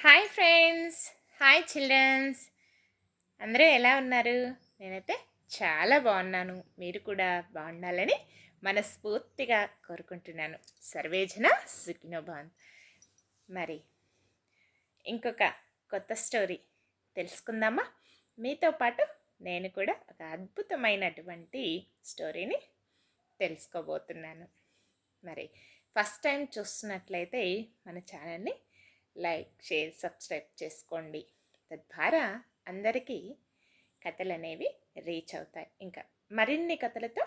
Hi friends, hi children's. అందరూ ఎలా ఉన్నారు? నేనైతే చాలా బాగున్నాను. మీరు కూడా బాగుండాలని మనస్ఫూర్తిగా కోరుకుంటున్నాను. సర్వేజన సుఖినో భవంతు. మరి ఇంకొక కొత్త స్టోరీ తెలుసుకుందామా? మీతో పాటు నేను కూడా ఒక అద్భుతమైనటువంటి స్టోరీని తెలుసుకోబోతున్నాను. మరి ఫస్ట్ టైం చూస్తున్నట్లయితే మన ఛానల్ని లైక్, షేర్, సబ్స్క్రైబ్ చేసుకోండి. తద్వారా అందరికీ కథలు అనేవి రీచ్ అవుతాయి. ఇంకా మరిన్ని కథలతో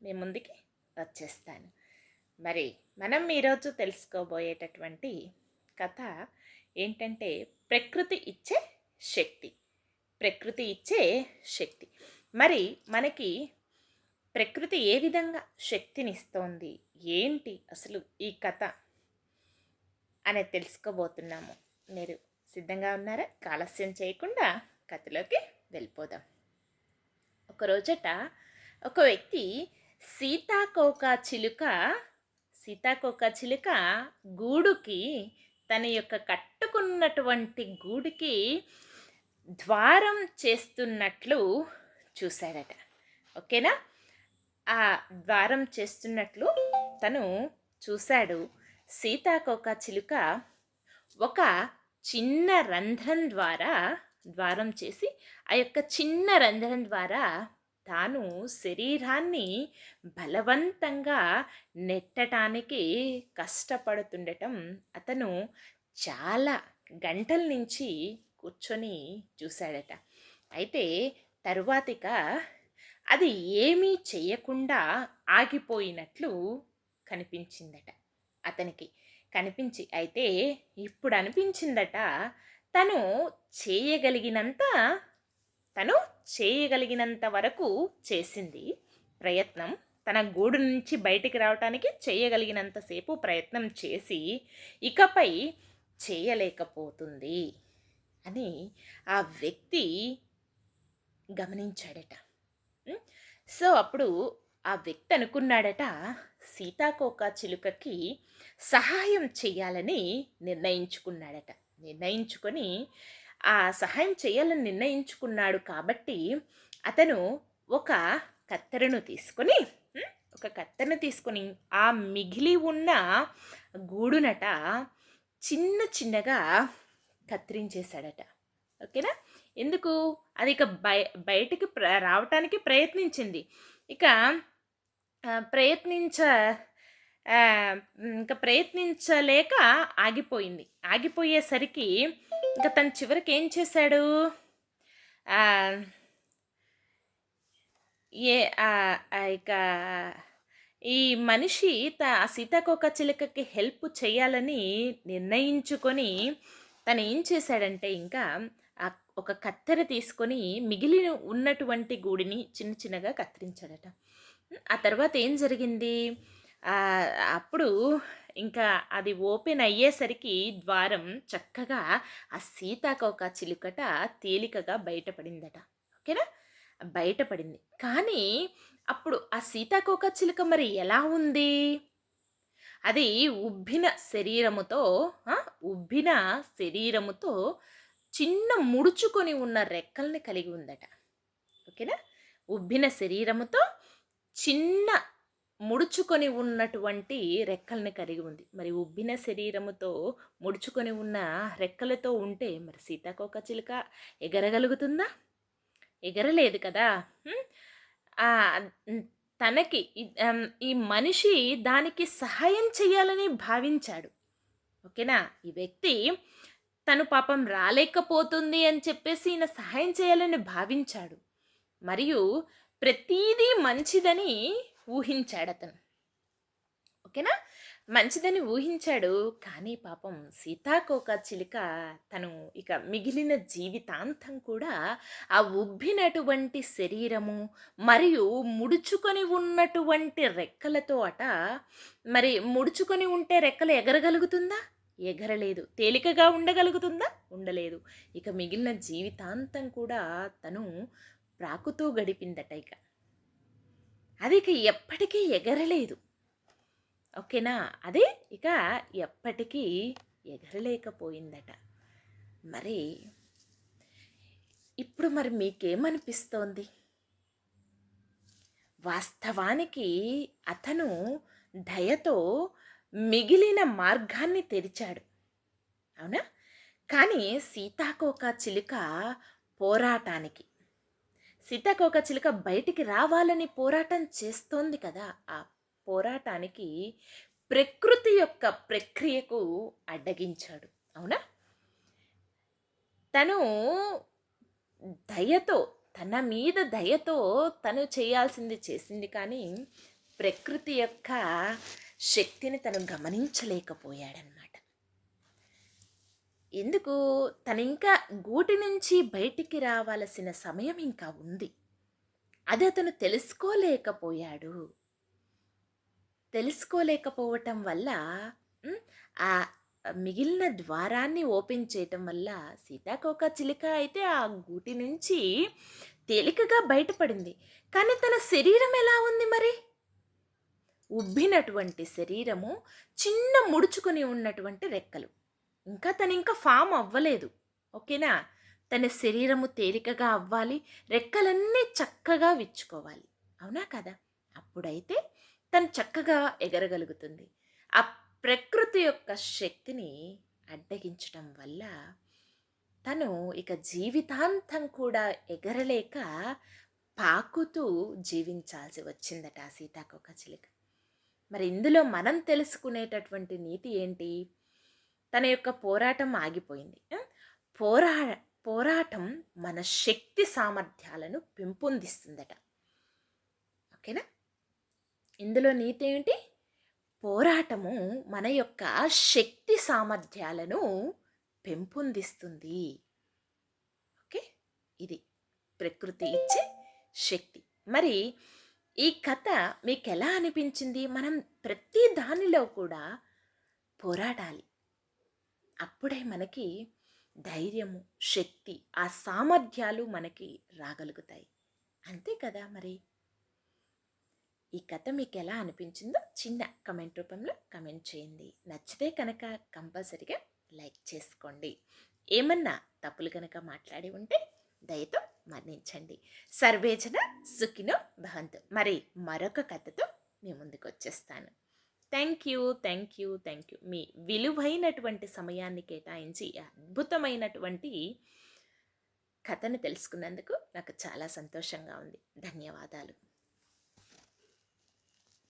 మీ ముందుకి వచ్చేస్తాను. మరి మనం ఈరోజు తెలుసుకోబోయేటటువంటి కథ ఏంటంటే ప్రకృతి ఇచ్చే శక్తి. ప్రకృతి ఇచ్చే శక్తి. మరి మనకి ప్రకృతి ఏ విధంగా శక్తినిస్తోంది, ఏంటి అసలు ఈ కథ అనేది తెలుసుకోబోతున్నాము. మీరు సిద్ధంగా ఉన్నారా? ఆలస్యం చేయకుండా కథలోకి వెళ్ళిపోదాం. ఒకరోజట ఒక వ్యక్తి సీతాకోక చిలుక గూడుకి, తన యొక్క కట్టుకున్నటువంటి గూడుకి ద్వారం చేస్తున్నట్లు చూశాడట. ఓకేనా? ఆ ద్వారం చేస్తున్నట్లు తను చూశాడు. సీతాకోక చిలుక ఒక చిన్న రంధ్రం ద్వారా ద్వారం చేసి, ఆ యొక్క చిన్న రంధ్రం ద్వారా తాను శరీరాన్ని బలవంతంగా నెట్టడానికి కష్టపడుతుండటం అతను చాలా గంటల నుంచి కూర్చొని చూశాడట. అయితే తరువాతిక అది ఏమీ చేయకుండా ఆగిపోయినట్లు కనిపించిందట. అతనికి కనిపించి, అయితే ఇప్పుడు అనిపించిందట తను చేయగలిగినంత వరకు చేసింది ప్రయత్నం. తన గూడు నుంచి బయటికి రావటానికి చేయగలిగినంతసేపు ప్రయత్నం చేసి ఇకపై చేయలేకపోతుంది అని ఆ వ్యక్తి గమనించాడట. సో అప్పుడు ఆ వ్యక్తి అనుకున్నాడట, సీతాకోక చిలుకకి సహాయం చేయాలని నిర్ణయించుకొని ఆ సహాయం చేయాలని నిర్ణయించుకున్నాడు. కాబట్టి అతను ఒక కత్తెరను తీసుకొని ఆ మిగిలి ఉన్న గూడునట చిన్న చిన్నగా కత్తిరించేశాడట. ఓకేనా? ఎందుకు? అది ఇక బయటికి రావటానికి ప్రయత్నించింది. ఇక ప్రయత్నించలేక ఆగిపోయింది. ఆగిపోయేసరికి ఇంకా తను చివరికి ఏం చేశాడు? ఇక ఈ మనిషి సీతాకోక చిలుకకి హెల్ప్ చేయాలని నిర్ణయించుకొని తను ఏం చేశాడంటే, ఇంకా ఒక కత్తెర తీసుకొని మిగిలి ఉన్నటువంటి గూడిని చిన్న చిన్నగా కత్తిరించాడట. ఆ తర్వాత ఏం జరిగింది? అప్పుడు ఇంకా అది ఓపెన్ అయ్యేసరికి ద్వారం చక్కగా ఆ సీతాకోక చిలుకట తేలికగా బయటపడిందట. ఓకేనా? బయటపడింది. కానీ అప్పుడు ఆ సీతాకోక చిలుక మరి ఎలా ఉంది? అది ఉబ్బిన శరీరముతో చిన్న ముడుచుకొని ఉన్న రెక్కల్ని కలిగి ఉందట. ఓకేనా? ఉబ్బిన శరీరముతో చిన్న ముడుచుకొని ఉన్నటువంటి రెక్కల్ని కలిగి ఉంది. మరి ఉబ్బిన శరీరముతో ముడుచుకొని ఉన్న రెక్కలతో ఉంటే మరి సీతాకోక చిలుక ఎగరగలుగుతుందా? ఎగరలేదు కదా. తనకి ఈ మనిషి దానికి సహాయం చేయాలని భావించాడు. ఓకేనా? ఈ వ్యక్తి తను పాపం రాలేకపోతుంది అని చెప్పేసి ఈయన సహాయం చేయాలని భావించాడు. మరియు ప్రతీదీ మంచిదని ఊహించాడు అతను. ఓకేనా? మంచిదని ఊహించాడు. కానీ పాపం సీతాకోక చిలుక తను ఇక మిగిలిన జీవితాంతం కూడా ఆ ఉబ్బినటువంటి శరీరము మరియు ముడుచుకొని ఉన్నటువంటి రెక్కలతో మరి ముడుచుకొని ఉంటే రెక్కలు ఎగరగలుగుతుందా? ఎగరలేదు. తేలికగా ఉండగలుగుతుందా? ఉండలేదు. ఇక మిగిలిన జీవితాంతం కూడా తను ప్రాకుతూ గడిపిందట. అది ఇక ఎప్పటికీ ఎగరలేదు. ఓకేనా? అదే ఇక ఎప్పటికీ ఎగరలేకపోయిందట. మరి ఇప్పుడు మరి మీకేమనిపిస్తోంది? వాస్తవానికి అతను దయతో మిగిలిన మార్గాన్ని తెరిచాడు. అవునా? కానీ సీతాకోక చిలుక పోరాటానికి సీతాకోక చిలుక బయటికి రావాలని పోరాటం చేస్తోంది కదా! ఆ పోరాటానికి ప్రకృతి యొక్క ప్రక్రియకు అడ్డగించాడు. అవునా? తను దయతో, తన మీద దయతో తను చేయాల్సింది చేసింది కానీ, ప్రకృతి యొక్క శక్తిని తను గమనించలేకపోయాడనమాట. ఎందుకు? తనింకా గూటి నుంచి బయటికి రావాల్సిన సమయం ఇంకా ఉంది. అది అతను తెలుసుకోలేకపోయాడు. తెలుసుకోలేకపోవటం వల్ల హ్మ్, ఆ మిగిలిన ద్వారాన్ని ఓపెన్ చేయటం వల్ల సీతాకోక చిలుక అయితే ఆ గూటి నుంచి తేలికగా బయటపడింది. కానీ తన శరీరం ఎలా ఉంది మరి? ఉబ్బినటువంటి శరీరము, చిన్న ముడుచుకొని ఉన్నటువంటి రెక్కలు. తనింకా ఫామ్ అవ్వలేదు. ఓకేనా? తన శరీరము తేలికగా అవ్వాలి, రెక్కలన్నీ చక్కగా విచ్చుకోవాలి. అవునా కదా? అప్పుడైతే తను చక్కగా ఎగరగలుగుతుంది. ఆ ప్రకృతి యొక్క శక్తిని అడ్డగించటం వల్ల తను ఇక జీవితాంతం కూడా ఎగరలేక పాకుతూ జీవించాల్సి వచ్చిందట ఆ సీతాకోక చిలుక. మరి ఇందులో మనం తెలుసుకునేటటువంటి నీతి ఏంటి? తన యొక్క పోరాటం ఆగిపోయింది. పోరా పోరాటం మన శక్తి సామర్థ్యాలను పెంపొందిస్తుందట. ఓకేనా? ఇందులో నీతి ఏంటి? పోరాటము మన యొక్క శక్తి సామర్థ్యాలను పెంపొందిస్తుంది. ఓకే? ఇది ప్రకృతి ఇచ్చే శక్తి. మరి ఈ కథ మీకు ఎలా అనిపించింది? మనం ప్రతి దానిలో కూడా పోరాడాలి. అప్పుడే మనకి ధైర్యము, శక్తి, ఆ సామర్థ్యాలు మనకి రాగలుగుతాయి. అంతే కదా మరి. ఈ కథ మీకు ఎలా అనిపించిందో చిన్న కమెంట్ రూపంలో కమెంట్ చేయండి. నచ్చితే కనుక కంపల్సరిగా లైక్ చేసుకోండి. ఏమన్నా తప్పులు కనుక మాట్లాడి ఉంటే దయతో మన్నించండి. సర్వేజన సుఖినో భవంతు. మరి మరొక కథతో మీ ముందుకు వచ్చేస్తాను. Thank you. మీ విలువైనటువంటి సమయాన్ని కేటాయించి అద్భుతమైనటువంటి కథను తెలుసుకున్నందుకు నాకు చాలా సంతోషంగా ఉంది. ధన్యవాదాలు.